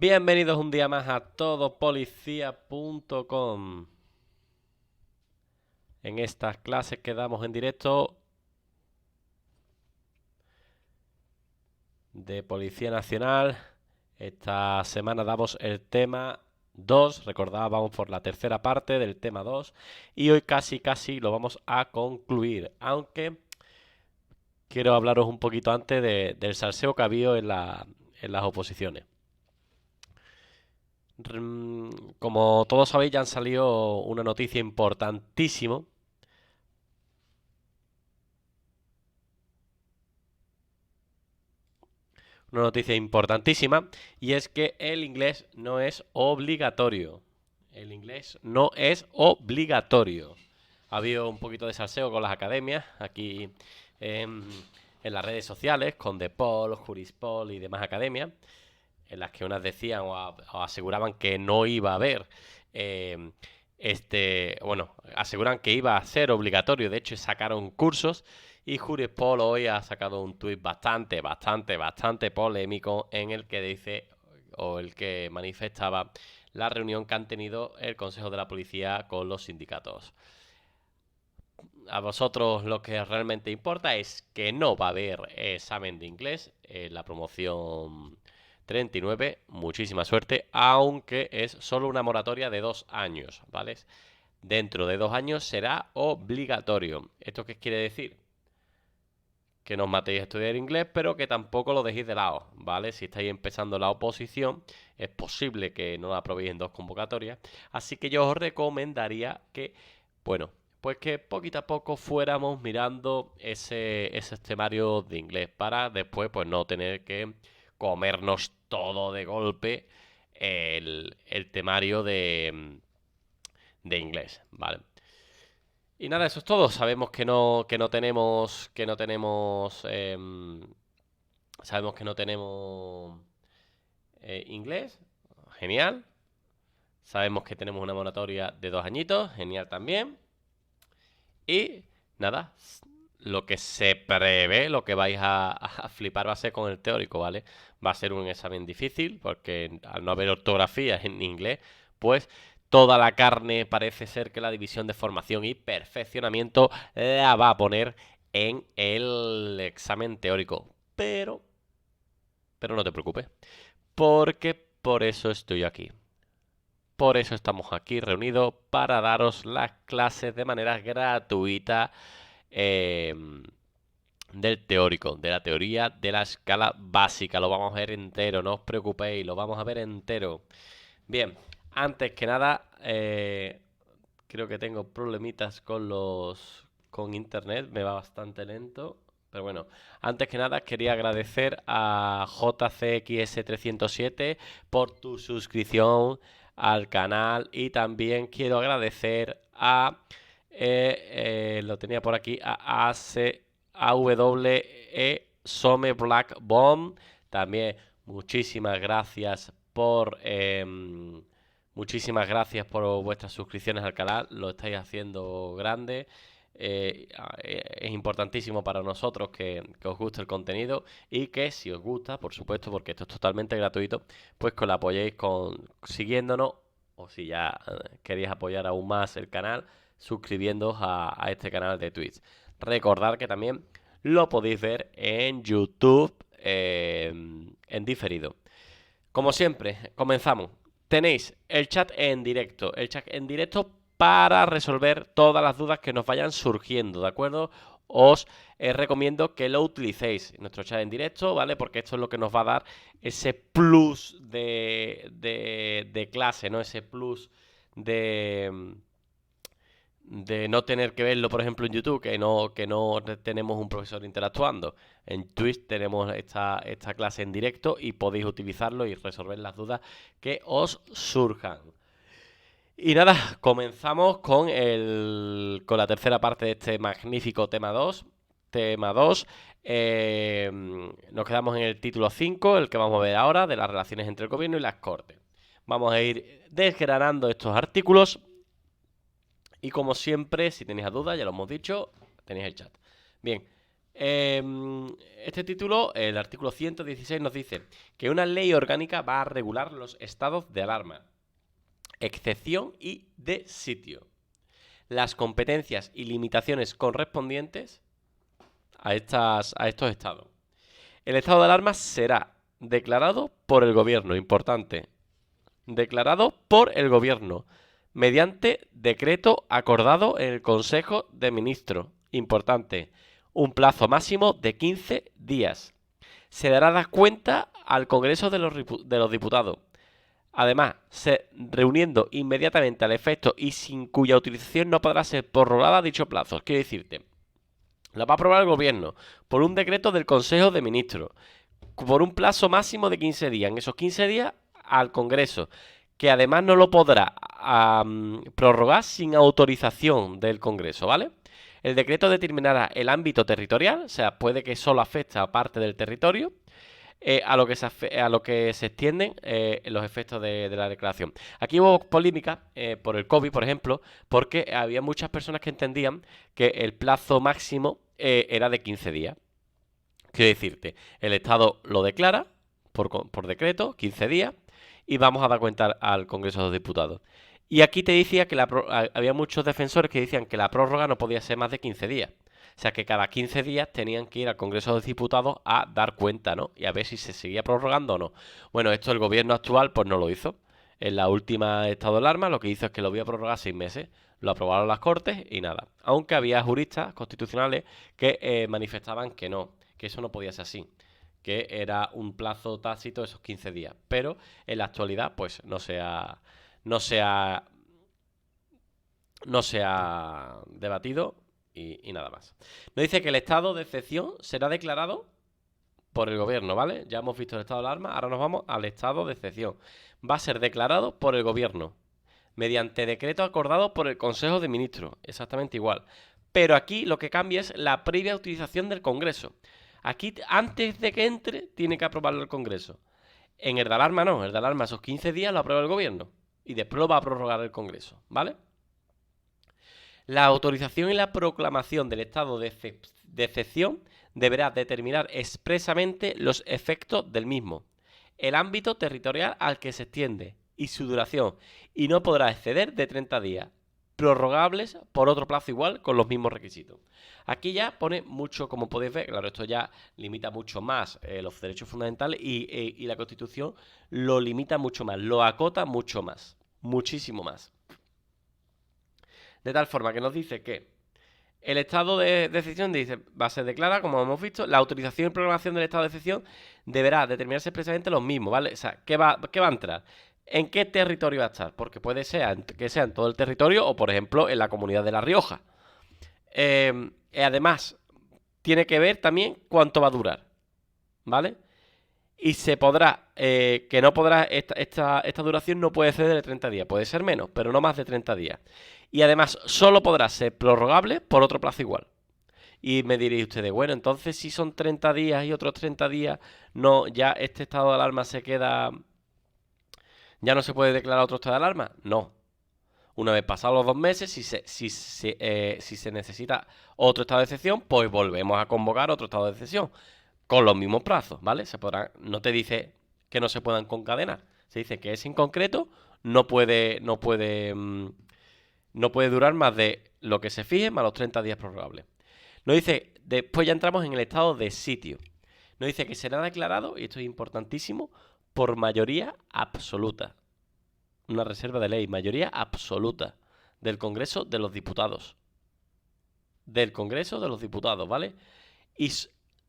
Bienvenidos un día más a todopolicía.com. En estas clases que damos en directo de Policía Nacional, esta semana damos el tema 2. Recordad, vamos por la tercera parte del tema 2 y hoy casi lo vamos a concluir, aunque quiero hablaros un poquito antes del salseo que ha habido en las oposiciones. Como todos sabéis, ya han salido una noticia importantísima. Una noticia importantísima, y es que el inglés no es obligatorio. El inglés no es obligatorio. Ha habido un poquito de salseo con las academias aquí en las redes sociales, con DePaul, Jurispol y demás academias, en las que unas decían o aseguraban que no iba a haber aseguran que iba a ser obligatorio. De hecho, sacaron cursos y Jurispol hoy ha sacado un tuit bastante polémico en el que dice, o el que manifestaba la reunión que han tenido el Consejo de la Policía con los sindicatos. A vosotros lo que realmente importa es que no va a haber examen de inglés en la promoción 39, muchísima suerte, aunque es solo una moratoria de 2 años, ¿vale? Dentro de 2 años será obligatorio. ¿Esto qué quiere decir? Que no os matéis a estudiar inglés, pero que tampoco lo dejéis de lado, ¿vale? Si estáis empezando la oposición, es posible que no la aprobéis en 2 convocatorias, así que yo os recomendaría que, bueno, pues que poquito a poco fuéramos mirando ese temario de inglés para después pues no tener que comernos todo de golpe el temario de inglés, ¿vale? Y nada, eso es todo. Sabemos sabemos que no tenemos inglés, genial. Sabemos que tenemos una moratoria de 2 añitos, genial también. Y nada, lo que se prevé, lo que vais a flipar va a ser con el teórico, ¿vale? Va a ser un examen difícil porque al no haber ortografía en inglés, pues toda la carne parece ser que la división de formación y perfeccionamiento la va a poner en el examen teórico. Pero no te preocupes, porque por eso estoy aquí. Por eso estamos aquí reunidos para daros las clases de manera gratuita eh, del teórico, de la teoría de la escala básica. Lo vamos a ver entero, no os preocupéis, lo vamos a ver entero. Bien, antes que nada, creo que tengo problemitas con internet, me va bastante lento. Pero bueno, antes que nada quería agradecer a JCX307 por tu suscripción al canal y también quiero agradecer lo tenía por aquí, a AWE Some Black Bomb. También muchísimas gracias por vuestras suscripciones al canal, lo estáis haciendo grande. Es importantísimo para nosotros que os guste el contenido y que si os gusta, por supuesto, porque esto es totalmente gratuito, pues que lo apoyéis siguiéndonos, o si ya queréis apoyar aún más el canal, suscribiéndoos a este canal de Twitch. Recordad que también lo podéis ver en YouTube en diferido. Como siempre, comenzamos. Tenéis el chat en directo. El chat en directo para resolver todas las dudas que nos vayan surgiendo, ¿de acuerdo? Os recomiendo que lo utilicéis, nuestro chat en directo, ¿vale? Porque esto es lo que nos va a dar ese plus de clase, ¿no? Ese plus de no tener que verlo, por ejemplo, en YouTube, que no tenemos un profesor interactuando. En Twitch tenemos esta clase en directo y podéis utilizarlo y resolver las dudas que os surjan. Y nada, comenzamos con la tercera parte de este magnífico tema 2. Tema 2. Nos quedamos en el título 5, el que vamos a ver ahora, de las relaciones entre el gobierno y las cortes. Vamos a ir desgranando estos artículos. Y como siempre, si tenéis dudas, ya lo hemos dicho, tenéis el chat. Bien, Este título, el artículo 116, nos dice que una ley orgánica va a regular los estados de alarma, excepción y de sitio, las competencias y limitaciones correspondientes a estos estados. El estado de alarma será declarado por el gobierno, importante, declarado por el gobierno, mediante decreto acordado en el Consejo de Ministros, importante, un plazo máximo de 15 días. Se dará cuenta al Congreso de los Diputados. Además, reuniendo inmediatamente al efecto y sin cuya utilización no podrá ser prorrogada dicho plazo. Quiero decirte, la va a aprobar el gobierno por un decreto del Consejo de Ministros, por un plazo máximo de 15 días. En esos 15 días al Congreso, que además no lo podrá prorrogar sin autorización del Congreso, ¿vale? El decreto determinará el ámbito territorial, o sea, puede que solo afecte a parte del territorio, a lo que se extienden los efectos de la declaración. Aquí hubo polémica por el COVID, por ejemplo, porque había muchas personas que entendían que el plazo máximo era de 15 días. Quiero decirte, el Estado lo declara por decreto, 15 días, y vamos a dar cuenta al Congreso de los Diputados. Y aquí te decía que había muchos defensores que decían que la prórroga no podía ser más de 15 días. O sea, que cada 15 días tenían que ir al Congreso de los Diputados a dar cuenta, ¿no? Y a ver si se seguía prorrogando o no. Bueno, esto el gobierno actual pues no lo hizo. En la última estado de alarma lo que hizo es que lo voy a prorrogar 6 meses. Lo aprobaron las Cortes y nada. Aunque había juristas constitucionales que manifestaban que no, que eso no podía ser así, que era un plazo tácito de esos 15 días. Pero en la actualidad pues no se ha debatido y nada más. Nos dice que el estado de excepción será declarado por el gobierno, ¿vale? Ya hemos visto el estado de alarma, ahora nos vamos al estado de excepción. Va a ser declarado por el gobierno, mediante decreto acordado por el Consejo de Ministros, exactamente igual. Pero aquí lo que cambia es la previa utilización del Congreso. Aquí, antes de que entre, tiene que aprobarlo el Congreso. En el de alarma no, el de alarma esos 15 días lo aprueba el gobierno y después lo va a prorrogar el Congreso, ¿vale? La autorización y la proclamación del estado de excepción deberá determinar expresamente los efectos del mismo, el ámbito territorial al que se extiende y su duración, y no podrá exceder de 30 días, prorrogables por otro plazo igual con los mismos requisitos. Aquí ya pone mucho, como podéis ver, claro, esto ya limita mucho más los derechos fundamentales y la Constitución lo limita mucho más, lo acota mucho más, muchísimo más. De tal forma que nos dice que el estado de excepción va a ser declarada, como hemos visto, la autorización y programación del estado de excepción deberá determinarse expresamente los mismos, ¿vale? O sea, ¿qué va a entrar? ¿En qué territorio va a estar? Porque puede ser que sea en todo el territorio o, por ejemplo, en la comunidad de La Rioja. Además, tiene que ver también cuánto va a durar, ¿vale? Y se podrá, que no podrá, esta duración no puede ser de 30 días, puede ser menos, pero no más de 30 días. Y además, solo podrá ser prorrogable por otro plazo igual. Y me diréis ustedes, bueno, entonces si son 30 días y otros 30 días, no, ya este estado de alarma se queda, ya no se puede declarar otro estado de alarma. No. Una vez pasados los 2 meses, si se necesita otro estado de excepción, pues volvemos a convocar otro estado de excepción. Con los mismos plazos, ¿vale? No te dice que no se puedan concadenar. Se dice que es inconcreto, no puede durar más de lo que se fije, más los 30 días prorrogables. Nos dice, después ya entramos en el estado de sitio. Nos dice que será declarado, y esto es importantísimo, por mayoría absoluta. Una reserva de ley, mayoría absoluta del Congreso de los Diputados. Del Congreso de los Diputados, ¿vale? Y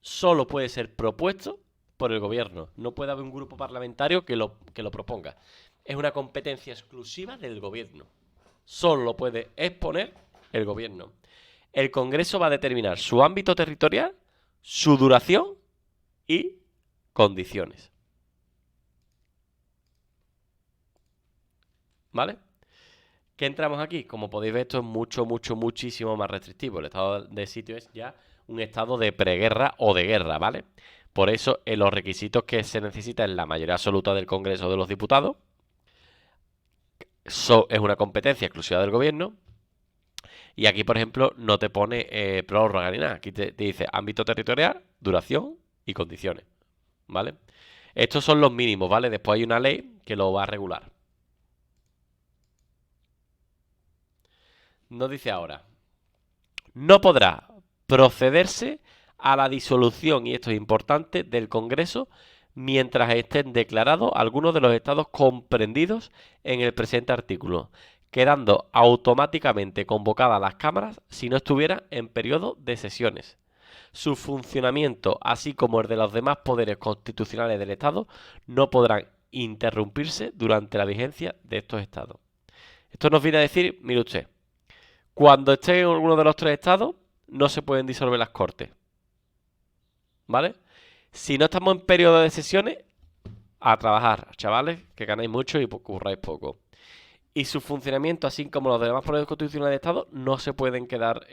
solo puede ser propuesto por el gobierno. No puede haber un grupo parlamentario que lo proponga. Es una competencia exclusiva del gobierno. Solo lo puede exponer el gobierno. El Congreso va a determinar su ámbito territorial, su duración y condiciones. ¿Vale? ¿Qué entramos aquí? Como podéis ver, esto es muchísimo más restrictivo. El estado de sitio es ya un estado de preguerra o de guerra, ¿vale? Por eso, en los requisitos que se necesitan en la mayoría absoluta del Congreso de los Diputados, es una competencia exclusiva del gobierno, Y aquí, por ejemplo, no te pone prórroga ni nada. Aquí te dice ámbito territorial, duración y condiciones, ¿vale? Estos son los mínimos, ¿vale? Después hay una ley que lo va a regular. Nos dice ahora, no podrá procederse a la disolución, y esto es importante, del Congreso mientras estén declarados algunos de los estados comprendidos en el presente artículo, quedando automáticamente convocadas las cámaras si no estuvieran en periodo de sesiones. Su funcionamiento, así como el de los demás poderes constitucionales del Estado, no podrán interrumpirse durante la vigencia de estos estados. Esto nos viene a decir, mire usted, cuando esté en alguno de los tres estados, no se pueden disolver las cortes. ¿Vale? Si no estamos en periodo de sesiones, a trabajar, chavales, que ganáis mucho y curráis poco. Y su funcionamiento, así como los demás poderes constitucionales de Estado, no se pueden quedar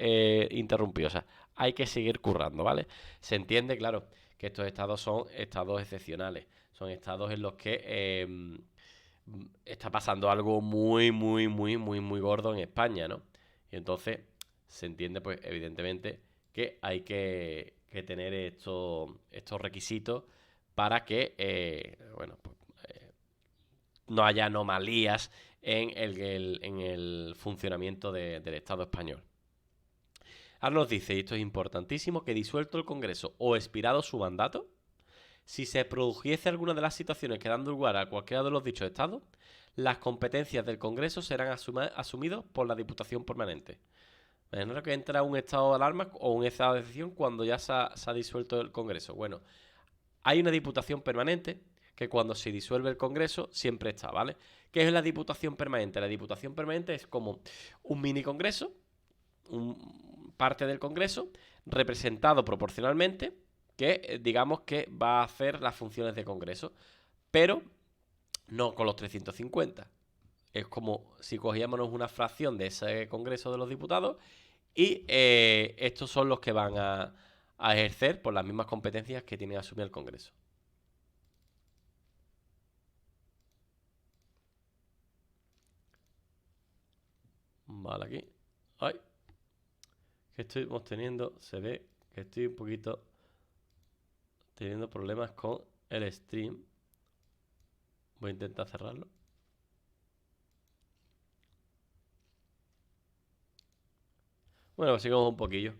interrumpidos. O sea, hay que seguir currando, ¿vale? Se entiende, claro, que estos estados son estados excepcionales. Son estados en los que está pasando algo muy gordo en España, ¿no? Y entonces se entiende, pues, evidentemente, que hay que tener estos requisitos para que, bueno, pues, no haya anomalías en el funcionamiento del Estado español. Ahora nos dice, y esto es importantísimo, que disuelto el Congreso o expirado su mandato, si se produjese alguna de las situaciones que dan lugar a cualquiera de los dichos estados, las competencias del Congreso serán asumidas por la Diputación Permanente. Imaginaros que entra un estado de alarma o un estado de excepción cuando ya se ha disuelto el Congreso. Bueno, hay una Diputación Permanente que cuando se disuelve el Congreso siempre está, ¿vale? ¿Qué es la Diputación Permanente? La Diputación Permanente es como un mini Congreso, parte del Congreso, representado proporcionalmente, que digamos que va a hacer las funciones de Congreso, pero no con los 350. Es como si cogíamos una fracción de ese Congreso de los Diputados y estos son los que van a ejercer por las mismas competencias que tiene que asumir el Congreso. Vale, aquí. Ay. Que estamos teniendo. Se ve que estoy un poquito teniendo problemas con el stream. Voy a intentar cerrarlo. Bueno, pues sigamos un poquillo.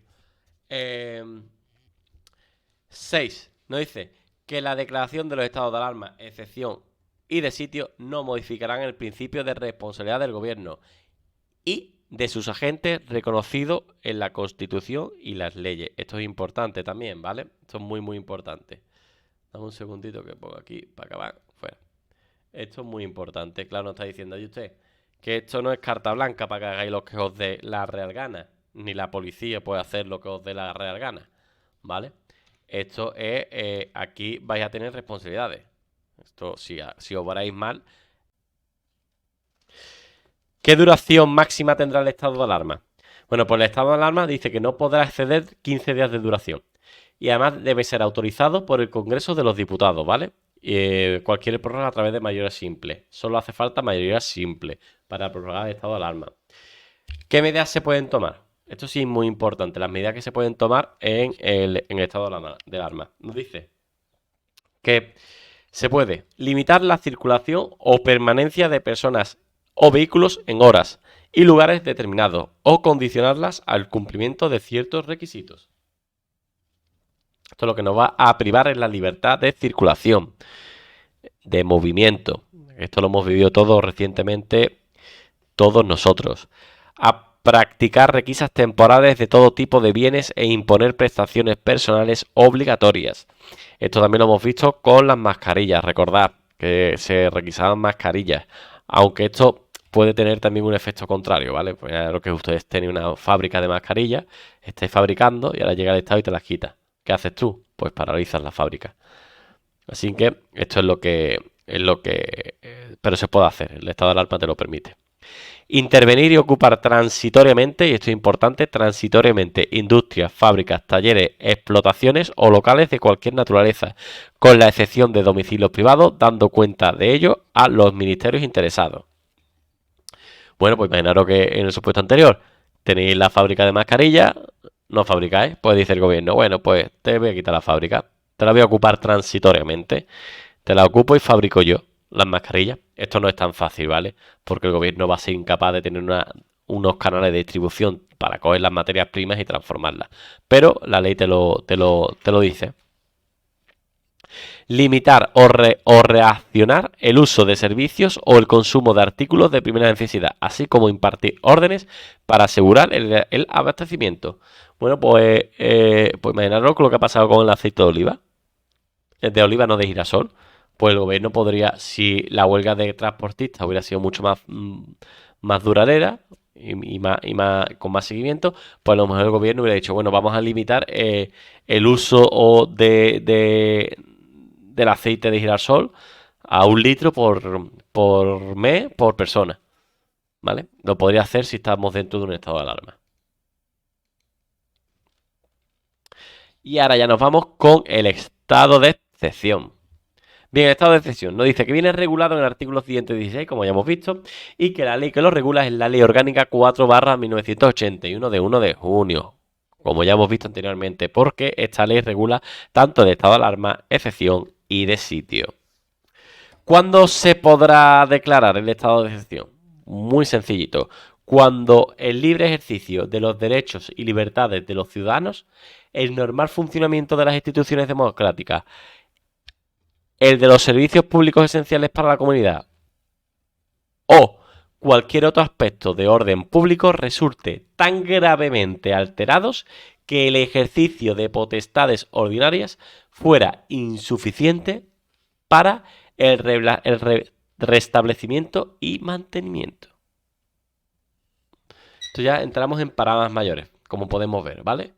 6. Nos dice que la declaración de los estados de alarma, excepción y de sitio no modificarán el principio de responsabilidad del gobierno y de sus agentes reconocidos en la Constitución y las leyes. Esto es importante también, ¿vale? Esto es muy importante. Dame un segundito que pongo aquí para acabar. Fuera. Esto es muy importante. Claro, nos está diciendo, ¿y usted? Que esto no es carta blanca para que hagáis lo que os dé la real gana. Ni la policía puede hacer lo que os dé la real gana. ¿Vale? Esto es, aquí vais a tener responsabilidades. Esto, si obráis mal. ¿Qué duración máxima tendrá el estado de alarma? Bueno, pues el estado de alarma dice que no podrá exceder 15 días de duración. Y además debe ser autorizado por el Congreso de los Diputados, ¿vale? Cualquier prórroga a través de mayoría simple. Solo hace falta mayoría simple para prorrogar el estado de alarma. ¿Qué medidas se pueden tomar? Esto sí es muy importante. Las medidas que se pueden tomar en el estado de alarma. Nos dice que se puede limitar la circulación o permanencia de personas o vehículos en horas y lugares determinados o condicionarlas al cumplimiento de ciertos requisitos. Esto lo que nos va a privar es la libertad de circulación, de movimiento. Esto lo hemos vivido todos recientemente, todos nosotros. A practicar requisas temporales de todo tipo de bienes e imponer prestaciones personales obligatorias. Esto también lo hemos visto con las mascarillas. Recordad que se requisaban mascarillas, aunque esto puede tener también un efecto contrario, ¿vale? Pues ya lo que ustedes tienen una fábrica de mascarillas, estáis fabricando y ahora llega el Estado y te las quita. ¿Qué haces tú? Pues paralizas la fábrica. Así que esto es lo que pero se puede hacer, el estado de alarma te lo permite. Intervenir y ocupar transitoriamente, y esto es importante, transitoriamente, industrias, fábricas, talleres, explotaciones o locales de cualquier naturaleza, con la excepción de domicilios privados, dando cuenta de ello a los ministerios interesados. Bueno, pues imaginaros que en el supuesto anterior, Tenéis la fábrica de mascarillas, no fabricáis, pues dice el gobierno, bueno, pues te voy a quitar la fábrica, te la voy a ocupar transitoriamente, te la ocupo y fabrico yo las mascarillas. Esto no es tan fácil, ¿vale? Porque el gobierno va a ser incapaz de tener unos canales de distribución para coger las materias primas y transformarlas. Pero la ley te lo dice. Limitar o reaccionar el uso de servicios o el consumo de artículos de primera necesidad, así como impartir órdenes para asegurar el abastecimiento. Bueno, pues imaginaros lo que ha pasado con el aceite de oliva. El de oliva, no de girasol. Pues el gobierno podría, si la huelga de transportistas hubiera sido mucho más duradera con más seguimiento, pues a lo mejor el gobierno hubiera dicho, bueno, vamos a limitar el uso del aceite de girasol a 1 litro por mes, por persona. ¿Vale? Lo podría hacer si estamos dentro de un estado de alarma. Y ahora ya nos vamos con el estado de excepción. Bien, el estado de excepción nos dice que viene regulado en el artículo 116, como ya hemos visto, y que la ley que lo regula es la Ley Orgánica 4/1981 de 1 de junio, como ya hemos visto anteriormente, porque esta ley regula tanto de estado de alarma, excepción y de sitio. ¿Cuándo se podrá declarar el estado de excepción? Muy sencillito. Cuando el libre ejercicio de los derechos y libertades de los ciudadanos, el normal funcionamiento de las instituciones democráticas, el de los servicios públicos esenciales para la comunidad o cualquier otro aspecto de orden público resulte tan gravemente alterados que el ejercicio de potestades ordinarias fuera insuficiente para el restablecimiento y mantenimiento. Esto ya entramos en palabras mayores, como podemos ver, ¿vale?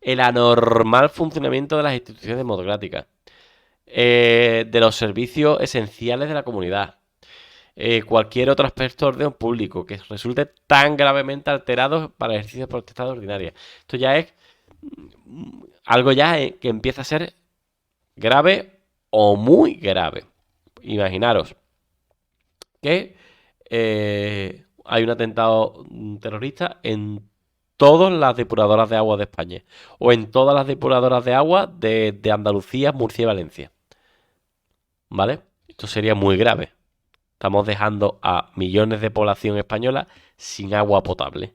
El anormal funcionamiento de las instituciones democráticas, de los servicios esenciales de la comunidad, cualquier otro aspecto de orden público que resulte tan gravemente alterado para el ejercicio de potestad ordinaria. Esto ya es algo ya que empieza a ser grave o muy grave. Imaginaros que hay un atentado terrorista en todas las depuradoras de agua de España o en todas las depuradoras de agua de Andalucía, Murcia y Valencia. ¿Vale? Esto sería muy grave. Estamos dejando a millones de población española sin agua potable.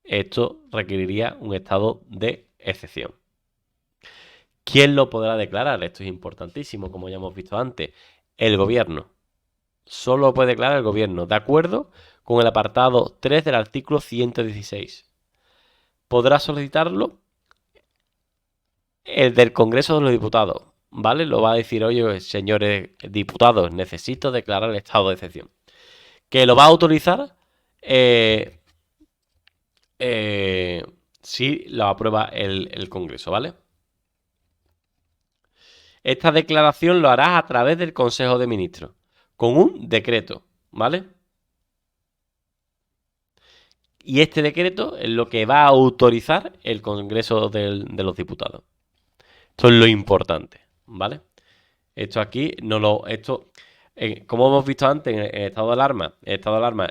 Esto requeriría un estado de excepción. ¿Quién lo podrá declarar? Esto es importantísimo, como ya hemos visto antes. El gobierno. Solo puede declarar el gobierno, de acuerdo con el apartado 3 del artículo 116. Podrá solicitarlo el del Congreso de los Diputados, ¿vale? Lo va a decir, oye, señores diputados, necesito declarar el estado de excepción. Que lo va a autorizar si lo aprueba el Congreso, ¿vale? Esta declaración lo harás a través del Consejo de Ministros, con un decreto, ¿vale? Y este decreto es lo que va a autorizar el Congreso de los Diputados. Esto es lo importante, ¿vale? Esto aquí no lo. Como hemos visto antes en el estado de alarma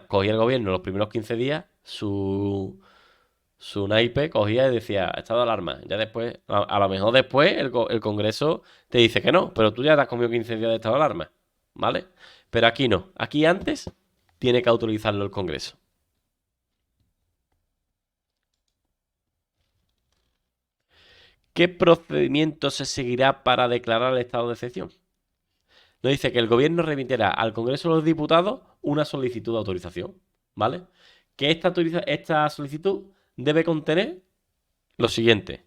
cogía el gobierno los primeros 15 días su naipe cogía y decía estado de alarma. Ya después, a lo mejor después el Congreso te dice que no, pero tú ya te has comido 15 días de estado de alarma, ¿vale? Pero aquí no. Aquí antes tiene que autorizarlo el Congreso. ¿Qué procedimiento se seguirá para declarar el estado de excepción? Nos dice que el gobierno remitirá al Congreso de los Diputados una solicitud de autorización, ¿vale? Que esta solicitud debe contener lo siguiente: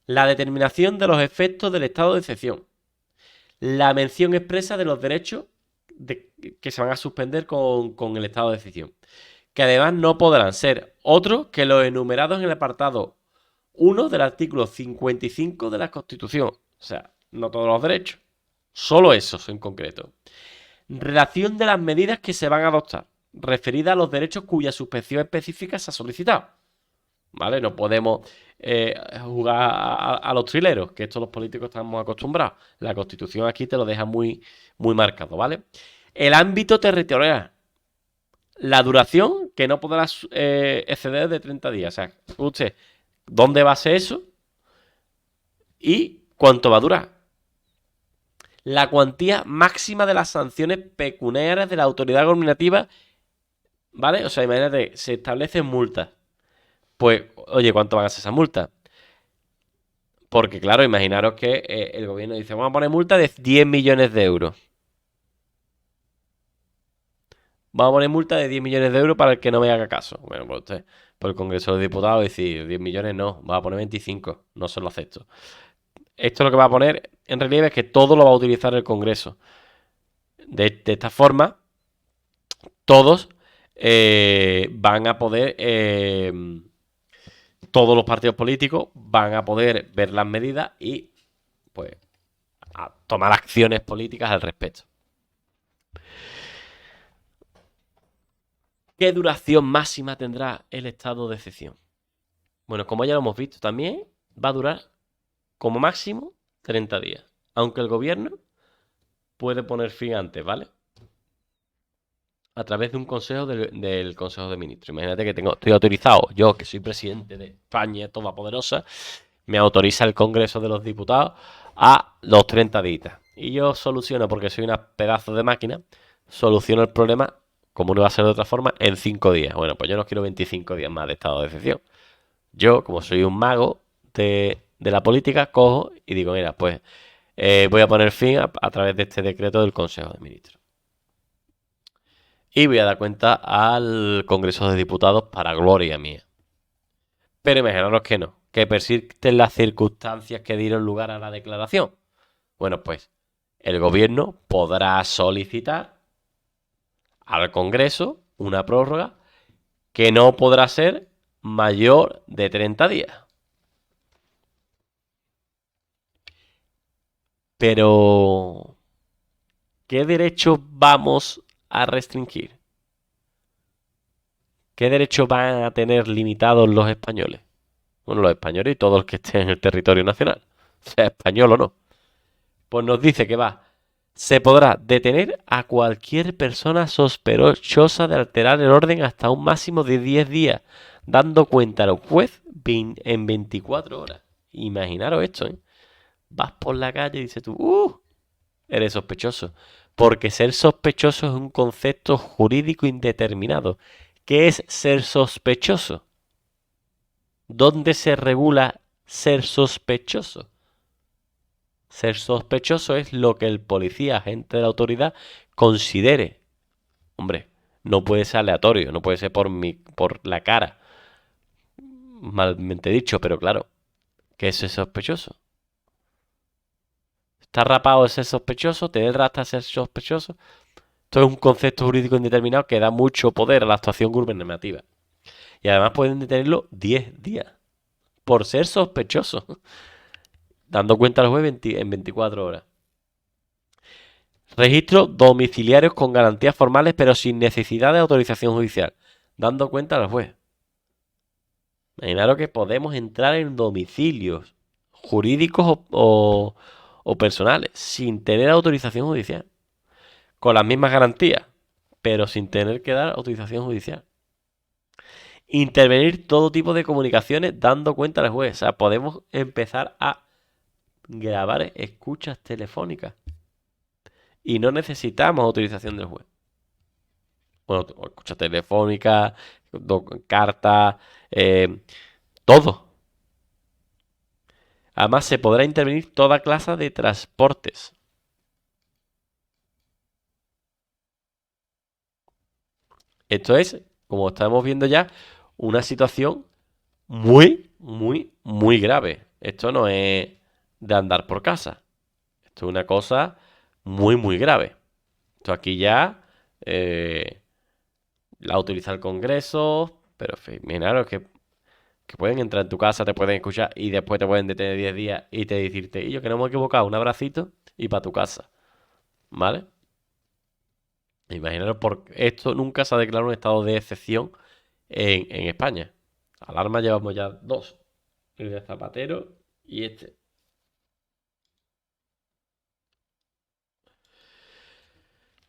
la determinación de los efectos del estado de excepción, la mención expresa de los derechos que se van a suspender con el estado de excepción, que además no podrán ser otros que los enumerados en el apartado 1 del artículo 55 de la Constitución. O sea, no todos los derechos, solo esos en concreto. Relación de las medidas que se van a adoptar, referida a los derechos cuya suspensión específica se ha solicitado. ¿Vale? No podemos jugar a los trileros, que estos los políticos estamos acostumbrados. La Constitución aquí te lo deja muy, muy marcado, ¿vale? El ámbito territorial, la duración que no podrá exceder de 30 días. O sea, usted, ¿dónde va a ser eso? ¿Y cuánto va a durar? La cuantía máxima de las sanciones pecuniarias de la autoridad gobernativa, ¿vale? O sea, imagínate, se establecen multas. Pues, oye, ¿cuánto van a ser esas multas? Porque, claro, imaginaros que el gobierno dice, vamos a poner multa de 10 millones de euros. Vamos a poner multa de 10 millones de euros para el que no me haga caso. Bueno, pues usted, por el Congreso de Diputados, decir 10 millones no, va a poner 25, no se lo acepto. Esto lo que va a poner en relieve es que todo lo va a utilizar el Congreso. De esta forma, todos van a poder, todos los partidos políticos van a poder ver las medidas y, pues, a tomar acciones políticas al respecto. ¿Qué duración máxima tendrá el estado de excepción? Bueno, como ya lo hemos visto, también va a durar como máximo 30 días. Aunque el gobierno puede poner fin antes, ¿vale? A través de un consejo del Consejo de Ministros. Imagínate que estoy autorizado, yo que soy presidente de España todopoderosa, me autoriza el Congreso de los Diputados a los 30 días. Y yo soluciono, porque soy una pedazo de máquina, soluciono el problema, como no va a ser de otra forma, en 5 días. Bueno, pues yo no quiero 25 días más de estado de excepción. Yo, como soy un mago de la política, cojo y digo, mira, pues voy a poner fin a través de este decreto del Consejo de Ministros. Y voy a dar cuenta al Congreso de Diputados para gloria mía. Pero imaginaros que no, que persisten las circunstancias que dieron lugar a la declaración. Bueno, pues el gobierno podrá solicitar al Congreso una prórroga que no podrá ser mayor de 30 días. Pero, ¿qué derechos vamos a restringir? ¿Qué derechos van a tener limitados los españoles? Bueno, los españoles y todos los que estén en el territorio nacional, sea español o no. Pues nos dice que se podrá detener a cualquier persona sospechosa de alterar el orden hasta un máximo de 10 días, dando cuenta al juez en 24 horas. Imaginaros esto, ¿eh? Vas por la calle y dices tú, eres sospechoso. Porque ser sospechoso es un concepto jurídico indeterminado. ¿Qué es ser sospechoso? ¿Dónde se regula ser sospechoso? Ser sospechoso es lo que el policía, agente de la autoridad, considere. Hombre, no puede ser aleatorio, no puede ser por la cara. Malmente dicho, pero claro, ¿qué es ser sospechoso? ¿Estar rapado es ser sospechoso? ¿Tener rasta es ser sospechoso? Esto es un concepto jurídico indeterminado que da mucho poder a la actuación gubernativa. Y además pueden detenerlo 10 días por ser sospechoso, dando cuenta al juez en 24 horas. Registros domiciliarios con garantías formales pero sin necesidad de autorización judicial, dando cuenta al juez. Imaginaros que podemos entrar en domicilios jurídicos o personales sin tener autorización judicial, con las mismas garantías, pero sin tener que dar autorización judicial. Intervenir todo tipo de comunicaciones dando cuenta al juez. O sea, podemos empezar a grabar escuchas telefónicas y no necesitamos autorización del juez. Bueno, escucha telefónica, carta, todo. Además, se podrá intervenir toda clase de transportes. Esto es, como estamos viendo ya, una situación muy, muy, muy grave. Esto no es de andar por casa. Esto es una cosa muy, muy grave. Esto aquí ya la utiliza el Congreso, pero imaginaros que pueden entrar en tu casa, te pueden escuchar y después te pueden detener 10 días y te decirte, y yo que no me he equivocado, un abracito y para tu casa. ¿Vale? Imaginaros, por esto nunca se ha declarado un estado de excepción en España. Alarma llevamos ya dos. El de Zapatero y este.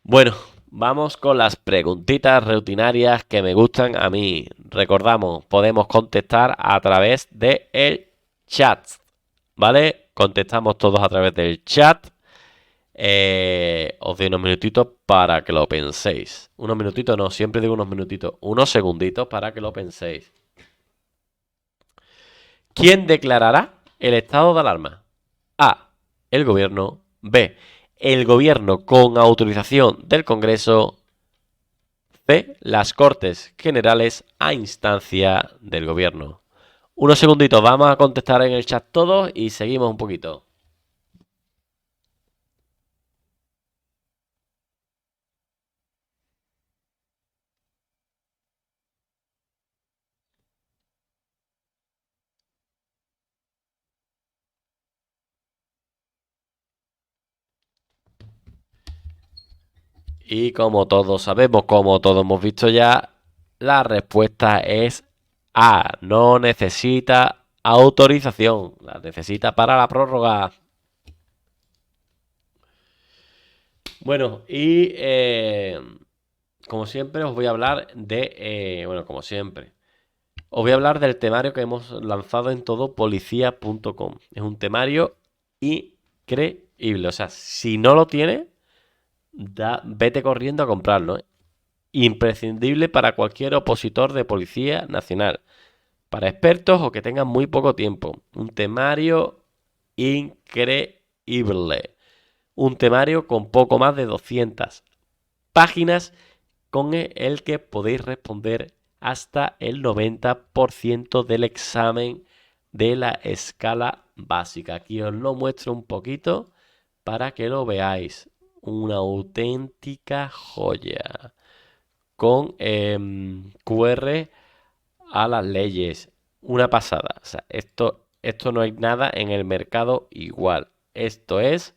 Bueno, vamos con las preguntitas rutinarias que me gustan a mí. Recordamos, podemos contestar a través de el chat, ¿vale? Contestamos todos a través del chat. Os doy unos minutitos para que lo penséis. Unos minutitos, no, siempre digo unos minutitos. Unos segunditos para que lo penséis. ¿Quién declarará el estado de alarma? A. El gobierno. B. El gobierno con autorización del Congreso. C. Las Cortes Generales a instancia del gobierno. Unos segunditos, vamos a contestar en el chat todos y seguimos un poquito. Y como todos sabemos, como todos hemos visto ya, la respuesta es A. No necesita autorización. La necesita para la prórroga. Bueno, y como siempre os voy a hablar de... bueno, como siempre. Os voy a hablar del temario que hemos lanzado en todopolicía.com. Es un temario increíble. O sea, si no lo tienes, vete corriendo a comprarlo, ¿eh? Imprescindible para cualquier opositor de policía nacional. Para expertos o que tengan muy poco tiempo. Un temario increíble. Un temario con poco más de 200 páginas con el que podéis responder hasta el 90% del examen de la escala básica. Aquí os lo muestro un poquito para que lo veáis. Una auténtica joya. Con QR a las leyes. Una pasada. O sea, esto no hay nada en el mercado igual. Esto es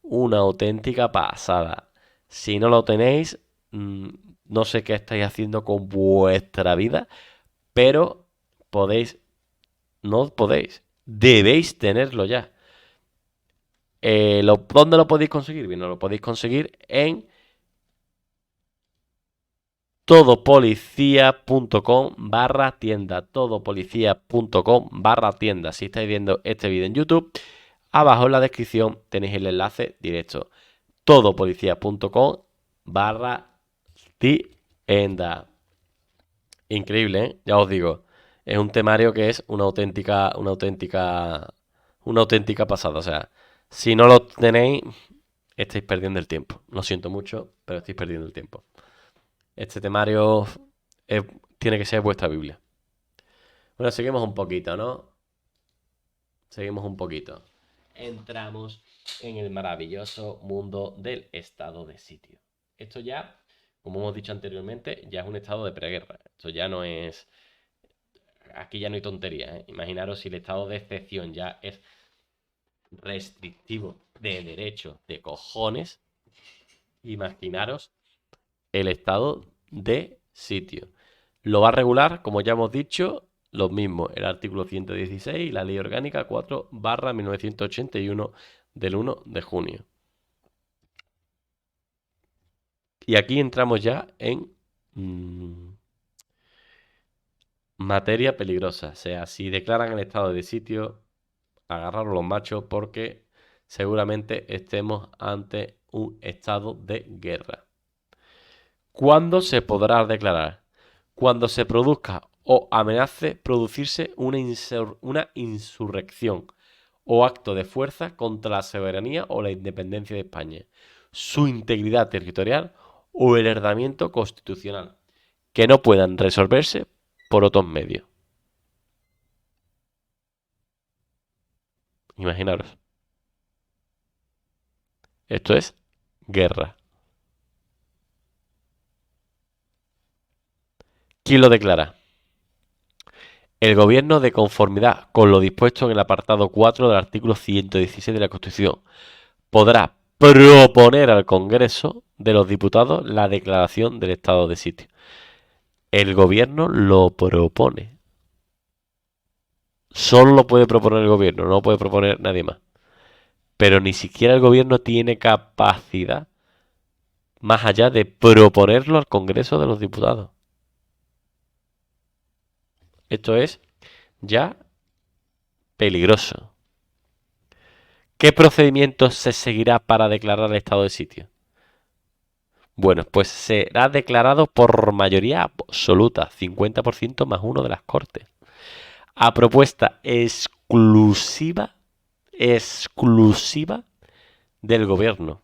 una auténtica pasada. Si no lo tenéis, no sé qué estáis haciendo con vuestra vida, pero podéis, no podéis, debéis tenerlo ya. ¿Dónde lo podéis conseguir? Bien, lo podéis conseguir en todopolicía.com/tienda. Todopolicía.com/tienda. Si estáis viendo este vídeo en YouTube, abajo en la descripción tenéis el enlace directo. Todopolicía.com/tienda. Increíble, ¿eh? Ya os digo. Es un temario que es una auténtica pasada. O sea, si no lo tenéis, estáis perdiendo el tiempo. Lo siento mucho, pero estáis perdiendo el tiempo. Este temario tiene que ser vuestra Biblia. Bueno, seguimos un poquito, ¿no? Seguimos un poquito. Entramos en el maravilloso mundo del estado de sitio. Esto ya, como hemos dicho anteriormente, ya es un estado de preguerra. Esto ya no es... Aquí ya no hay tontería, ¿eh? Imaginaros si el estado de excepción ya es restrictivo de derecho de cojones. Imaginaros el estado de sitio. Lo va a regular, como ya hemos dicho, lo mismo, el artículo 116 y la Ley Orgánica 4/1981 del 1 de junio. Y aquí entramos ya en materia peligrosa. O sea, si declaran el estado de sitio, agarraros los machos porque seguramente estemos ante un estado de guerra. ¿Cuándo se podrá declarar? Cuando se produzca o amenace producirse una insurrección o acto de fuerza contra la soberanía o la independencia de España, su integridad territorial o el ordenamiento constitucional, que no puedan resolverse por otros medios. Imaginaros. Esto es guerra. ¿Quién lo declara? El Gobierno, de conformidad con lo dispuesto en el apartado 4 del artículo 116 de la Constitución, podrá proponer al Congreso de los Diputados la declaración del estado de sitio. El Gobierno lo propone. Solo lo puede proponer el Gobierno, no lo puede proponer nadie más. Pero ni siquiera el Gobierno tiene capacidad más allá de proponerlo al Congreso de los Diputados. Esto es ya peligroso. ¿Qué procedimiento se seguirá para declarar el estado de sitio? Bueno, pues será declarado por mayoría absoluta, 50% más uno de las Cortes, a propuesta exclusiva del gobierno.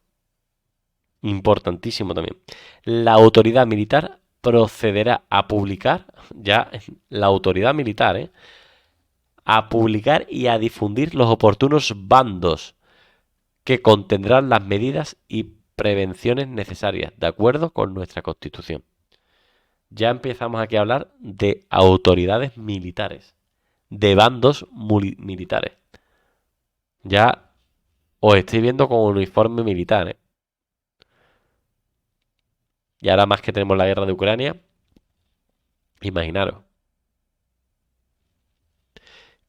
Importantísimo también. La autoridad militar procederá a publicar, ya la autoridad militar, a publicar y a difundir los oportunos bandos que contendrán las medidas y prevenciones necesarias, de acuerdo con nuestra Constitución. Ya empezamos aquí a hablar de autoridades militares, de bandos militares. Ya os estoy viendo con un uniforme militar, ¿eh? Y ahora más que tenemos la guerra de Ucrania, imaginaros.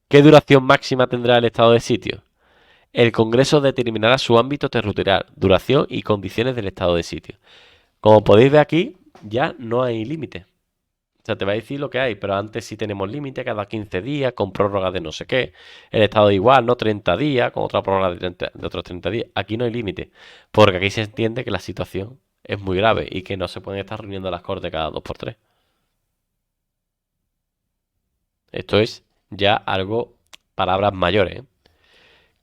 ¿Qué duración máxima tendrá el estado de sitio? El Congreso determinará su ámbito territorial, duración y condiciones del estado de sitio. Como podéis ver aquí, ya no hay límite. O sea, te va a decir lo que hay, pero antes sí tenemos límite cada 15 días, con prórroga de no sé qué. El estado de igual, ¿no? 30 días, con otra prórroga de otros 30 días. Aquí no hay límite, porque aquí se entiende que la situación es muy grave y que no se pueden estar reuniendo las cortes cada 2 por 3. Esto es ya algo, palabras mayores, ¿eh?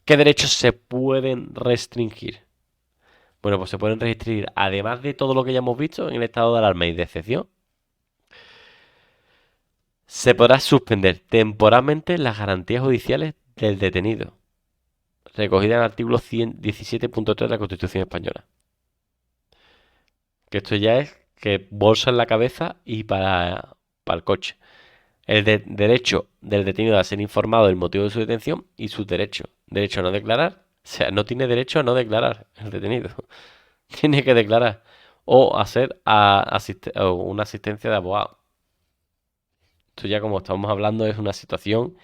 ¿Qué derechos se pueden restringir? Bueno, pues se pueden restringir, además de todo lo que ya hemos visto en el estado de alarma y de excepción, se podrá suspender temporalmente las garantías judiciales del detenido, recogida en el artículo 117.3 de la Constitución Española. Que esto ya es que bolsa en la cabeza y para el coche. El derecho del detenido a ser informado del motivo de su detención y su derecho. Derecho a no declarar. O sea, no tiene derecho a no declarar el detenido. Tiene que declarar. O hacer una asistencia de abogado. Esto ya, como estamos hablando, es una situación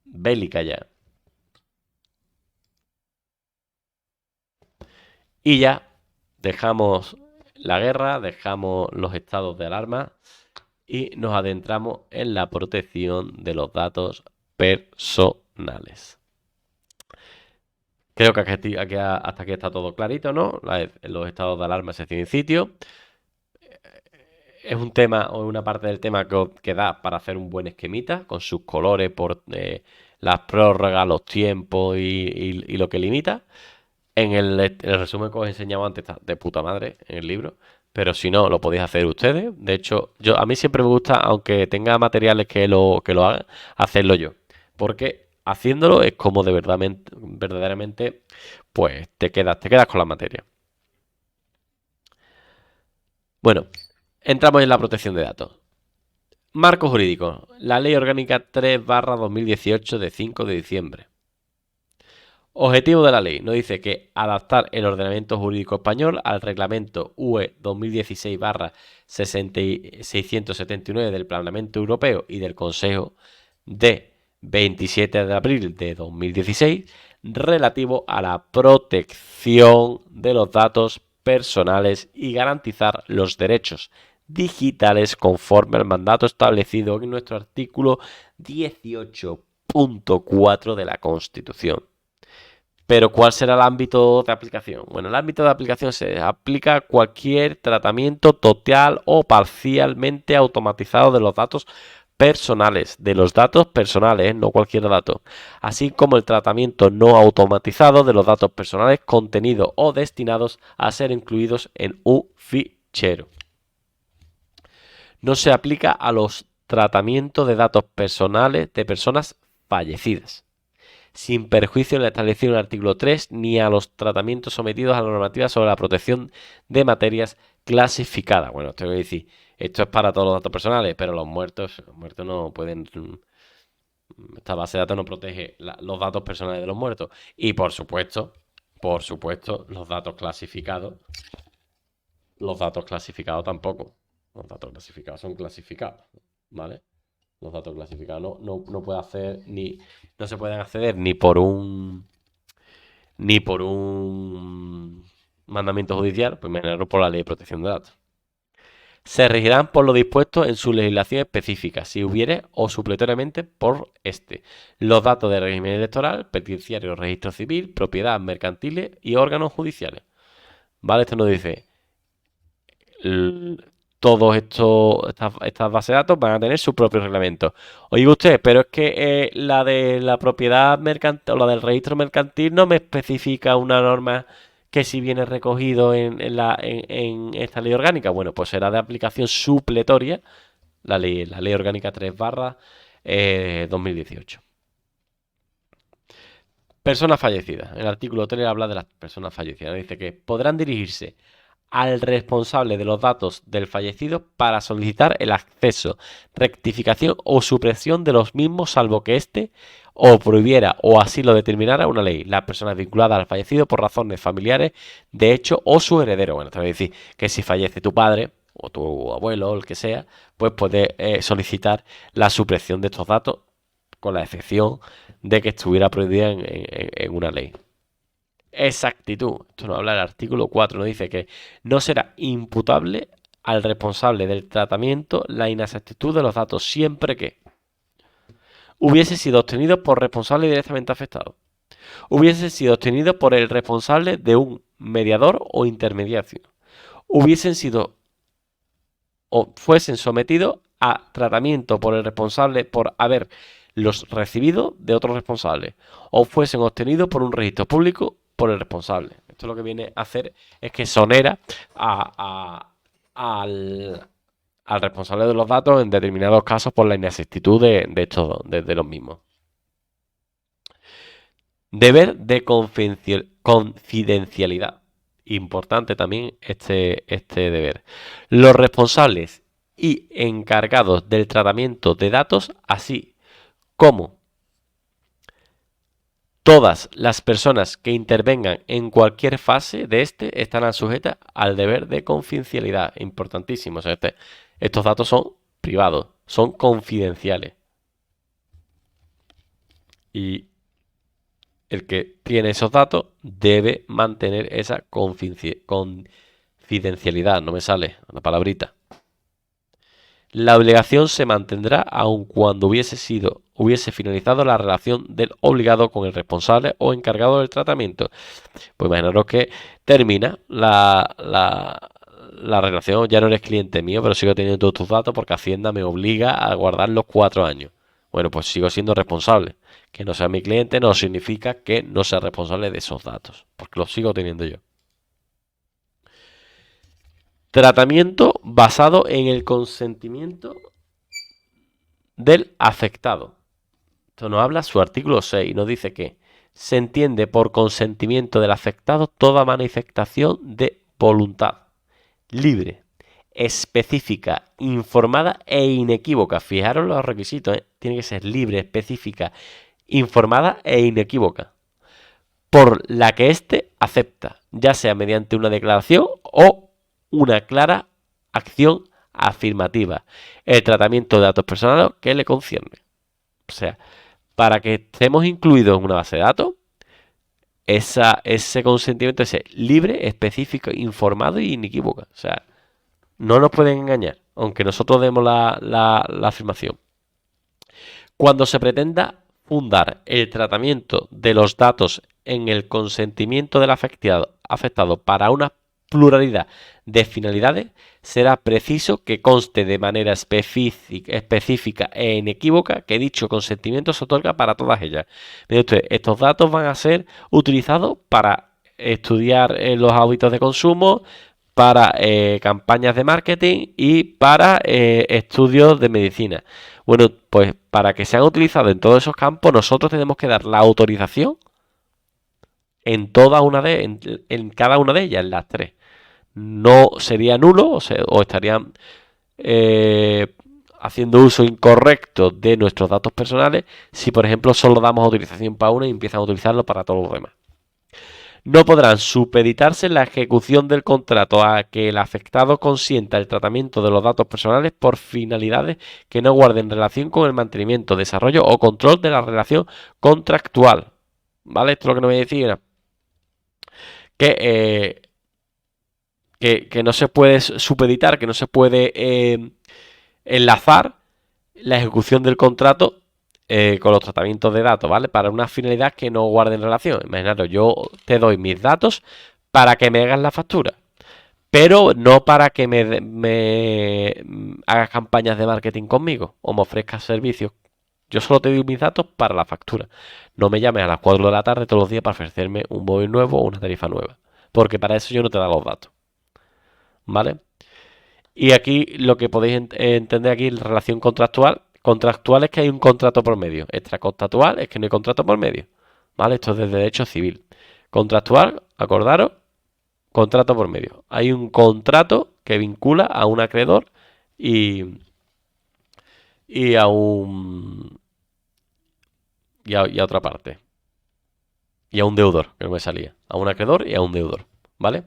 bélica ya. Y ya dejamos la guerra, dejamos los estados de alarma y nos adentramos en la protección de los datos personales. Creo que hasta aquí está todo clarito, ¿no? Los estados de alarma, excepción y sitio. Es un tema o una parte del tema que da para hacer un buen esquemita con sus colores por las prórrogas, los tiempos y lo que limita. En el resumen que os he enseñado antes está de puta madre en el libro, pero si no, lo podéis hacer ustedes. De hecho, a mí siempre me gusta, aunque tenga materiales que lo hagan, hacerlo yo. Porque haciéndolo es como verdaderamente, pues te quedas con la materia. Bueno, entramos en la protección de datos. Marco jurídico. La Ley Orgánica 3/2018 de 5 de diciembre. Objetivo de la ley. Nos dice que adaptar el ordenamiento jurídico español al reglamento UE 2016/679 del Parlamento Europeo y del Consejo de 27 de abril de 2016 relativo a la protección de los datos personales y garantizar los derechos digitales conforme al mandato establecido en nuestro artículo 18.4 de la Constitución. Pero ¿cuál será el ámbito de aplicación? Bueno, el ámbito de aplicación se aplica a cualquier tratamiento total o parcialmente automatizado de los datos personales, no cualquier dato, así como el tratamiento no automatizado de los datos personales contenidos o destinados a ser incluidos en un fichero. No se aplica a los tratamientos de datos personales de personas fallecidas, sin perjuicio de lo establecido en el artículo 3, ni a los tratamientos sometidos a la normativa sobre la protección de materias clasificadas. Bueno, tengo que decir, esto es para todos los datos personales, pero los muertos no pueden. Esta base de datos no protege los datos personales de los muertos. Y por supuesto, los datos clasificados tampoco. Los datos clasificados son clasificados, ¿vale? Los datos clasificados no puede hacer no se pueden acceder ni por un mandamiento judicial, pues imaginaros por la Ley de Protección de Datos. Se regirán por lo dispuesto en su legislación específica, si hubiere o supletoriamente por este. Los datos del régimen electoral, penitenciario, registro civil, propiedad, mercantiles y órganos judiciales. ¿Vale? Esto nos dice, todos estas bases de datos van a tener su propio reglamento. Oye usted, pero es que la de la propiedad mercantil o la del registro mercantil no me especifica una norma que si viene recogido en esta ley orgánica. Bueno, pues será de aplicación supletoria la ley orgánica 3 barra 2018. Personas fallecidas. El artículo 3 habla de las personas fallecidas. Dice que podrán dirigirse al responsable de los datos del fallecido para solicitar el acceso, rectificación o supresión de los mismos, salvo que éste o prohibiera o así lo determinara una ley. Las personas vinculadas al fallecido por razones familiares, de hecho, o su heredero. Bueno, te voy a decir que si fallece tu padre o tu abuelo o el que sea, pues puedes solicitar la supresión de estos datos con la excepción de que estuviera prohibida en una ley. Exactitud. Esto nos habla del artículo 4. Nos dice que no será imputable al responsable del tratamiento la inexactitud de los datos siempre que hubiese sido obtenido por responsable directamente afectado, hubiese sido obtenido por el responsable de un mediador o intermediario, hubiesen sido o fuesen sometidos a tratamiento por el responsable por haber los recibido de otro responsable o fuesen obtenidos por un registro público por el responsable. Esto lo que viene a hacer es que exonera al responsable de los datos en determinados casos por la inexactitud de los mismos. Deber de confidencialidad. Importante también este deber. Los responsables y encargados del tratamiento de datos, así como todas las personas que intervengan en cualquier fase de este estarán sujetas al deber de confidencialidad. Importantísimo. O sea, estos datos son privados, son confidenciales. Y el que tiene esos datos debe mantener esa confidencialidad. No me sale la palabrita. La obligación se mantendrá aun cuando hubiese finalizado la relación del obligado con el responsable o encargado del tratamiento. Pues imaginaros que termina la relación, ya no eres cliente mío, pero sigo teniendo todos tus datos porque Hacienda me obliga a guardar los 4 años. Bueno, pues sigo siendo responsable. Que no sea mi cliente no significa que no sea responsable de esos datos, porque los sigo teniendo yo. Tratamiento basado en el consentimiento del afectado. Esto nos habla su artículo 6 y nos dice que se entiende por consentimiento del afectado toda manifestación de voluntad libre, específica, informada e inequívoca. Fijaros los requisitos, tiene que ser libre, específica, informada e inequívoca, por la que éste acepta, ya sea mediante una declaración o una clara acción afirmativa, el tratamiento de datos personales que le concierne. O sea, para que estemos incluidos en una base de datos, ese consentimiento es libre, específico, informado y inequívoco. O sea, no nos pueden engañar, aunque nosotros demos la afirmación. Cuando se pretenda fundar el tratamiento de los datos en el consentimiento del afectado para una pluralidad de finalidades, será preciso que conste de manera específica e inequívoca que dicho consentimiento se otorga para todas ellas. Mire usted, estos datos van a ser utilizados para estudiar los hábitos de consumo, para campañas de marketing y para estudios de medicina. Bueno, pues para que sean utilizados en todos esos campos, nosotros tenemos que dar la autorización en cada una de ellas, en las 3. No sería nulo o estarían haciendo uso incorrecto de nuestros datos personales si, por ejemplo, solo damos autorización para una y empiezan a utilizarlo para todos los demás. No podrán supeditarse la ejecución del contrato a que el afectado consienta el tratamiento de los datos personales por finalidades que no guarden relación con el mantenimiento, desarrollo o control de la relación contractual. ¿Vale? Esto es lo que nos voy a decir. Que que no se puede supeditar, que no se puede enlazar la ejecución del contrato con los tratamientos de datos, ¿vale? Para una finalidad que no guarden relación. Imaginaros, yo te doy mis datos para que me hagas la factura, pero no para que me hagas campañas de marketing conmigo o me ofrezcas servicios. Yo solo te doy mis datos para la factura. No me llames a las 4 de la tarde todos los días para ofrecerme un móvil nuevo o una tarifa nueva, porque para eso yo no te doy los datos, ¿vale? Y aquí lo que podéis entender aquí en relación contractual. Contractual es que hay un contrato por medio. Extracontractual es que no hay contrato por medio. ¿Vale? Esto es de derecho civil. Contractual, acordaros, contrato por medio. Hay un contrato que vincula a un acreedor y, y a un y a otra parte. Y a un deudor, que no me salía. A un acreedor y a un deudor. ¿Vale?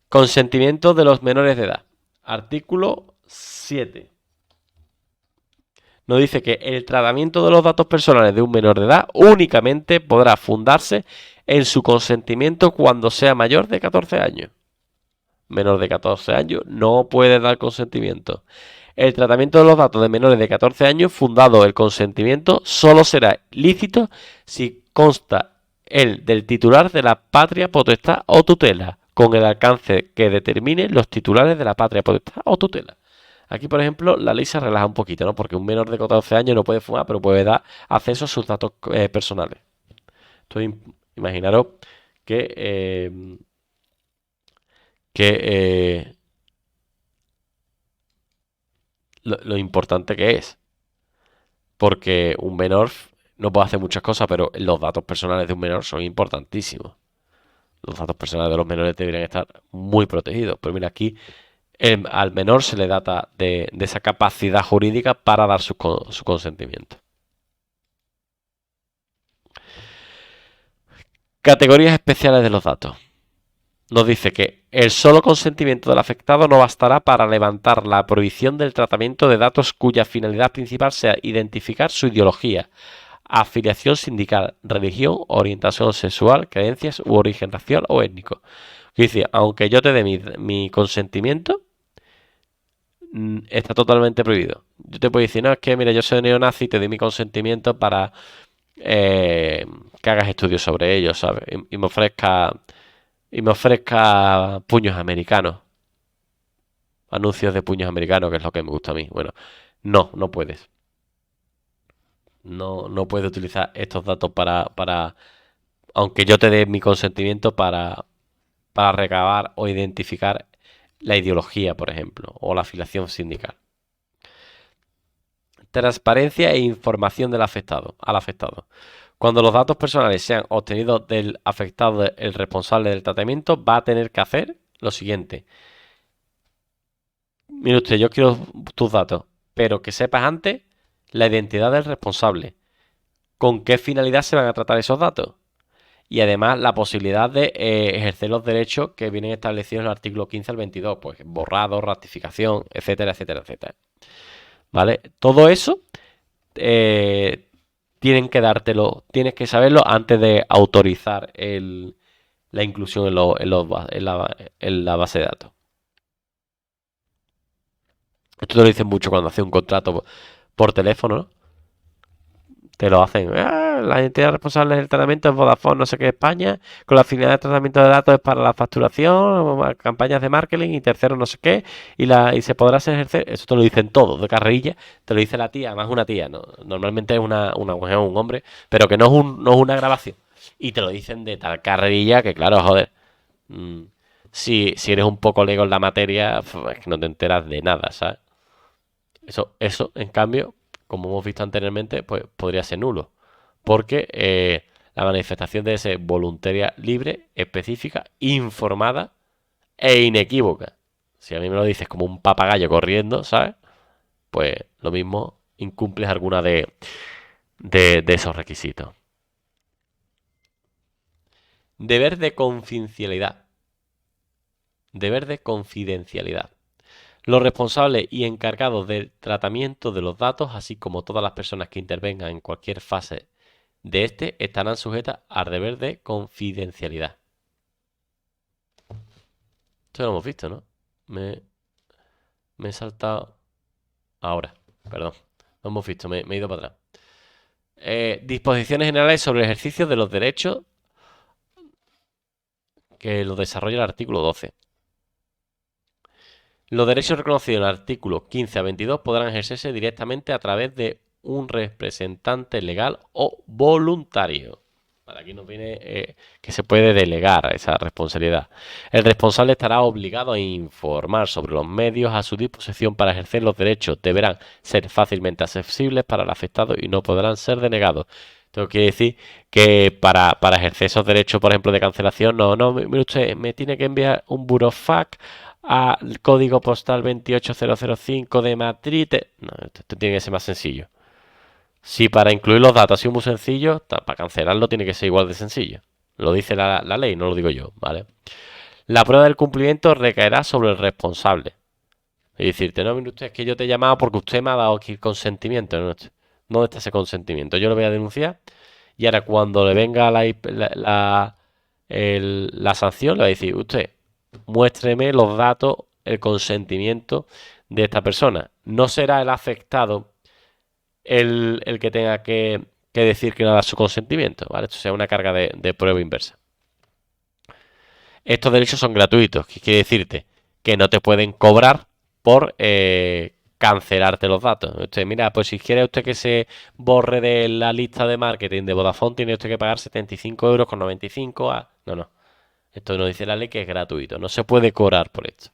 Consentimiento de los menores de edad. Artículo 7. Nos dice que el tratamiento de los datos personales de un menor de edad únicamente podrá fundarse en su consentimiento cuando sea mayor de 14 años. Menor de 14 años no puede dar consentimiento. El tratamiento de los datos de menores de 14 años, fundado el consentimiento, solo será lícito si consta el del titular de la patria potestad o tutela, con el alcance que determinen los titulares de la patria potestad o tutela. Aquí, por ejemplo, la ley se relaja un poquito, ¿no? Porque un menor de 14 años no puede fumar, pero puede dar acceso a sus datos personales. Entonces, imaginaros que, que lo importante que es. Porque un menor no puede hacer muchas cosas, pero los datos personales de un menor son importantísimos. Los datos personales de los menores deberían estar muy protegidos. Pero mira, aquí al menor se le data de esa capacidad jurídica para dar su consentimiento. Categorías especiales de los datos. Nos dice que el solo consentimiento del afectado no bastará para levantar la prohibición del tratamiento de datos cuya finalidad principal sea identificar su ideología, afiliación sindical, religión, orientación sexual, creencias u origen racial o étnico. Es decir, aunque yo te dé mi consentimiento, está totalmente prohibido. Yo te puedo decir, no, es que mira, yo soy neonazi y te doy mi consentimiento para que hagas estudios sobre ello, ¿sabes? Y me ofrezca puños americanos. Anuncios de puños americanos, que es lo que me gusta a mí. Bueno, no puedes. No puedes utilizar estos datos aunque yo te dé mi consentimiento para recabar o identificar la ideología, por ejemplo, o la afiliación sindical. Transparencia e información al afectado. Cuando los datos personales sean obtenidos del afectado, el responsable del tratamiento va a tener que hacer lo siguiente. Mire usted, yo quiero tus datos, pero que sepas antes la identidad del responsable, con qué finalidad se van a tratar esos datos y además la posibilidad de ejercer los derechos que vienen establecidos en el artículo 15 al 22, pues borrado, ratificación, etcétera, etcétera, etcétera. ¿Vale? Todo eso eh, tienes que saberlo antes de autorizar la inclusión en la base de datos. Esto te lo dicen mucho cuando haces un contrato por teléfono, ¿no? Te lo hacen. La entidad responsable del tratamiento es Vodafone, no sé qué, España, con la finalidad de tratamiento de datos es para la facturación, campañas de marketing y tercero no sé qué, y se podrá ejercer. Eso te lo dicen todos, de carrilla, te lo dice la tía, además una tía, ¿no? Normalmente es una mujer o un hombre, pero que no es una grabación. Y te lo dicen de tal carrilla que, claro, joder. mm, si eres un poco lego en la materia, es que no te enteras de nada, ¿sabes? Eso, en cambio, como hemos visto anteriormente, pues podría ser nulo. Porque la manifestación debe ser voluntaria, libre, específica, informada e inequívoca. Si a mí me lo dices como un papagayo corriendo, ¿sabes? Pues lo mismo incumples alguna de esos requisitos. Deber de confidencialidad. Deber de confidencialidad. Los responsables y encargados del tratamiento de los datos, así como todas las personas que intervengan en cualquier fase de este, estarán sujetas al deber de confidencialidad. Esto lo hemos visto, ¿no? Me, me he saltado ahora. Perdón. Lo hemos visto, me he ido para atrás. Disposiciones generales sobre el ejercicio de los derechos que lo desarrolla el artículo 12. Los derechos reconocidos en el artículo 15 a 22 podrán ejercerse directamente a través de un representante legal o voluntario. Para aquí nos viene que se puede delegar esa responsabilidad. El responsable estará obligado a informar sobre los medios a su disposición para ejercer los derechos. Deberán ser fácilmente accesibles para el afectado y no podrán ser denegados. Esto quiere decir que para ejercer esos derechos, por ejemplo, de cancelación, no, mire usted, me tiene que enviar un burofax al código postal 28005 de Madrid. No, esto tiene que ser más sencillo. Si para incluir los datos ha sido muy sencillo, para cancelarlo tiene que ser igual de sencillo. Lo dice la ley, no lo digo yo, ¿vale? La prueba del cumplimiento recaerá sobre el responsable. Y decirte, no, mire usted, es que yo te he llamado porque usted me ha dado aquí el consentimiento. No, ¿dónde está ese consentimiento? Yo lo voy a denunciar y ahora cuando le venga la sanción, le va a decir, usted, muéstreme los datos, el consentimiento de esta persona. No será el afectado el que tenga que decir que no da su consentimiento, ¿vale? Esto sea una carga de prueba inversa. Estos derechos son gratuitos, ¿qué quiere decirte? Que no te pueden cobrar por cancelarte los datos. Usted, mira, pues si quiere usted que se borre de la lista de marketing de Vodafone, tiene usted que pagar 75,95 €. No. Esto nos dice la ley que es gratuito. No se puede cobrar por esto.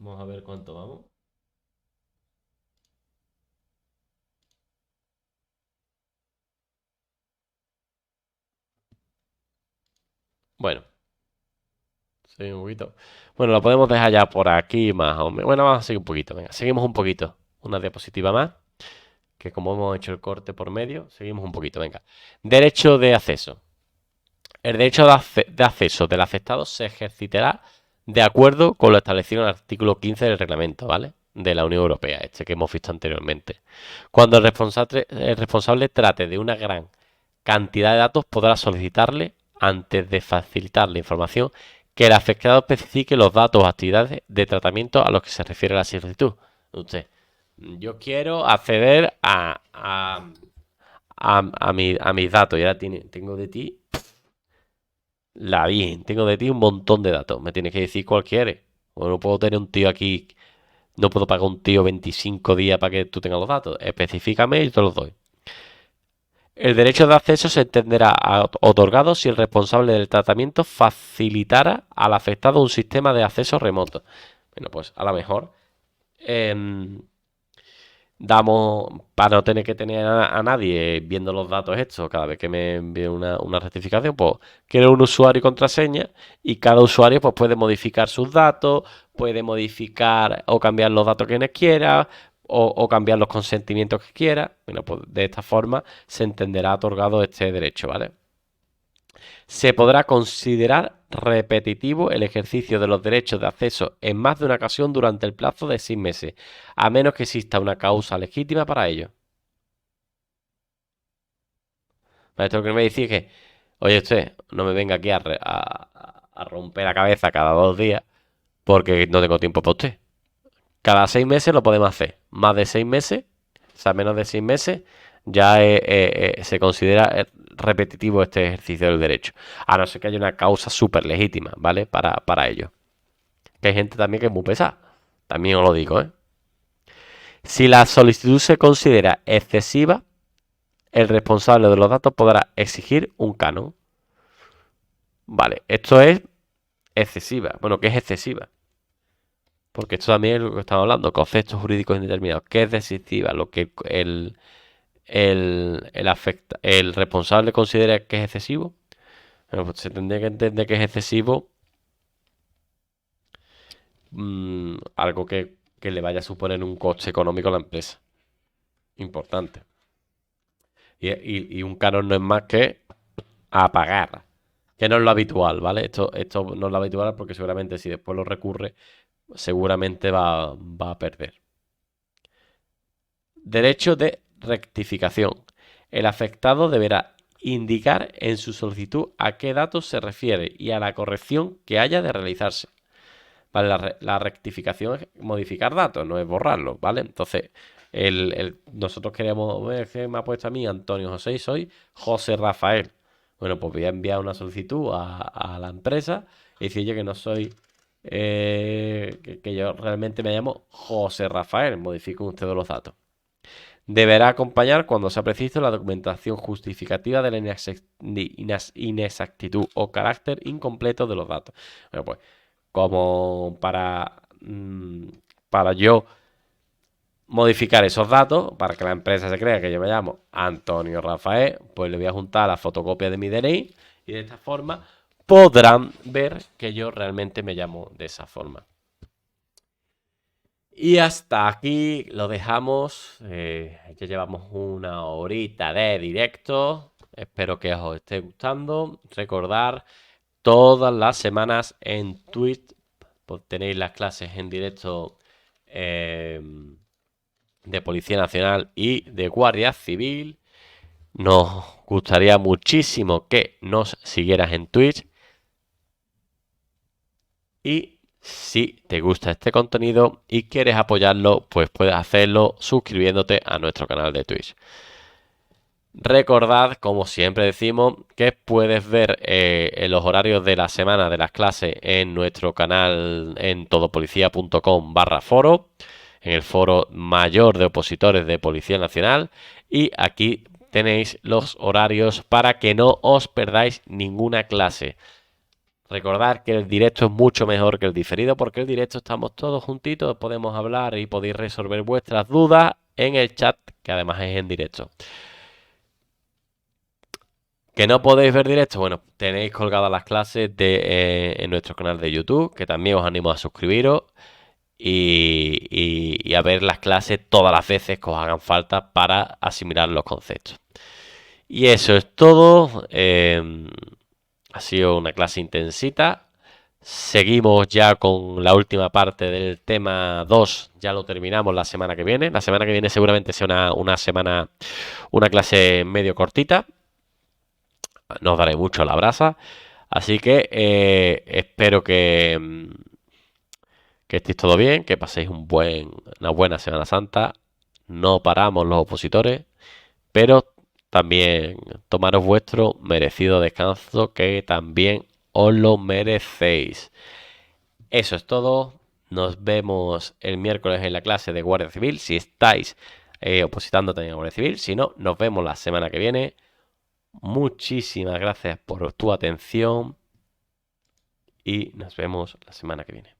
Vamos a ver cuánto vamos. Bueno, seguimos un poquito. Bueno, lo podemos dejar ya por aquí más o menos. Bueno, vamos a seguir un poquito. Venga, seguimos un poquito. Una diapositiva más. Que como hemos hecho el corte por medio, seguimos un poquito. Venga. Derecho de acceso. El derecho de acceso del afectado se ejercitará de acuerdo con lo establecido en el artículo 15 del reglamento, ¿vale? De la Unión Europea, este que hemos visto anteriormente. Cuando el responsable trate de una gran cantidad de datos, podrá solicitarle, antes de facilitar la información, que el afectado especifique los datos o actividades de tratamiento a los que se refiere la solicitud. Usted, yo quiero acceder a mis datos y ahora tengo de ti tengo de ti un montón de datos. Me tienes que decir cuál quieres. O no puedo tener un tío aquí, no puedo pagar un tío 25 días para que tú tengas los datos. Especifícame y te los doy. El derecho de acceso se entenderá otorgado si el responsable del tratamiento facilitara al afectado un sistema de acceso remoto. Bueno, pues a lo mejor damos, para no tener que tener a nadie viendo los datos estos cada vez que me envíe una rectificación, pues quiero un usuario y contraseña y cada usuario pues puede modificar sus datos, puede modificar o cambiar los datos que quiera o cambiar los consentimientos que quiera. Bueno, pues de esta forma se entenderá otorgado este derecho, ¿vale? Se podrá considerar repetitivo el ejercicio de los derechos de acceso en más de una ocasión durante el plazo de 6 meses, a menos que exista una causa legítima para ello. Esto lo que me dice es que, oye usted, no me venga aquí a romper la cabeza cada 2 días porque no tengo tiempo para usted. Cada 6 meses lo podemos hacer. Más de 6 meses, o sea, menos de 6 meses, ya se considera repetitivo este ejercicio del derecho. A no ser que haya una causa súper legítima, ¿vale? Para ello. Que hay gente también que es muy pesada. También os lo digo, ¿eh? Si la solicitud se considera excesiva, el responsable de los datos podrá exigir un canon. Vale, esto es excesiva. Bueno, ¿qué es excesiva? Porque esto también es lo que estamos hablando, conceptos jurídicos indeterminados. ¿Qué es excesiva? Lo que el responsable considera que es excesivo. Bueno, pues se tendría que entender que es excesivo algo que le vaya a suponer un coste económico a la empresa. Importante. Y un canon no es más que a pagar. Que no es lo habitual, ¿vale? Esto no es lo habitual porque seguramente si después lo recurre, seguramente va a perder. Derecho de rectificación. El afectado deberá indicar en su solicitud a qué datos se refiere y a la corrección que haya de realizarse. ¿Vale? La rectificación es modificar datos, no es borrarlos, ¿vale? Entonces, nosotros queríamos ver que me ha puesto a mí Antonio José y soy José Rafael. Bueno, pues voy a enviar una solicitud a la empresa y decir yo que no soy, que yo realmente me llamo José Rafael. Modifiquen ustedes los datos. Deberá acompañar, cuando sea preciso, la documentación justificativa de la inexactitud o carácter incompleto de los datos. Bueno, pues como para yo modificar esos datos, para que la empresa se crea que yo me llamo Antonio Rafael, pues le voy a juntar la fotocopia de mi DNI y de esta forma podrán ver que yo realmente me llamo de esa forma. Y hasta aquí lo dejamos. Ya llevamos una horita de directo. Espero que os esté gustando. Recordar, todas las semanas en Twitch pues, tenéis las clases en directo de Policía Nacional y de Guardia Civil. Nos gustaría muchísimo que nos siguieras en Twitch. Y si te gusta este contenido y quieres apoyarlo, pues puedes hacerlo suscribiéndote a nuestro canal de Twitch. Recordad, como siempre decimos, que puedes ver en los horarios de la semana de las clases en nuestro canal en todopolicía.com/foro, en el foro mayor de opositores de Policía Nacional, y aquí tenéis los horarios para que no os perdáis ninguna clase. Recordad que el directo es mucho mejor que el diferido, porque el directo estamos todos juntitos, podemos hablar y podéis resolver vuestras dudas en el chat, que además es en directo. ¿Que no podéis ver directo? Bueno, tenéis colgadas las clases en nuestro canal de YouTube, que también os animo a suscribiros y a ver las clases todas las veces que os hagan falta para asimilar los conceptos. Y eso es todo. Ha sido una clase intensita. Seguimos ya con la última parte del tema 2. Ya lo terminamos la semana que viene. La semana que viene seguramente sea una clase medio cortita. No os daré mucho la brasa. Así que espero que estéis todo bien, que paséis una buena Semana Santa. No paramos los opositores, pero también tomaros vuestro merecido descanso, que también os lo merecéis. Eso es todo. Nos vemos el miércoles en la clase de Guardia Civil. Si estáis opositando también a Guardia Civil. Si no, nos vemos la semana que viene. Muchísimas gracias por tu atención y nos vemos la semana que viene.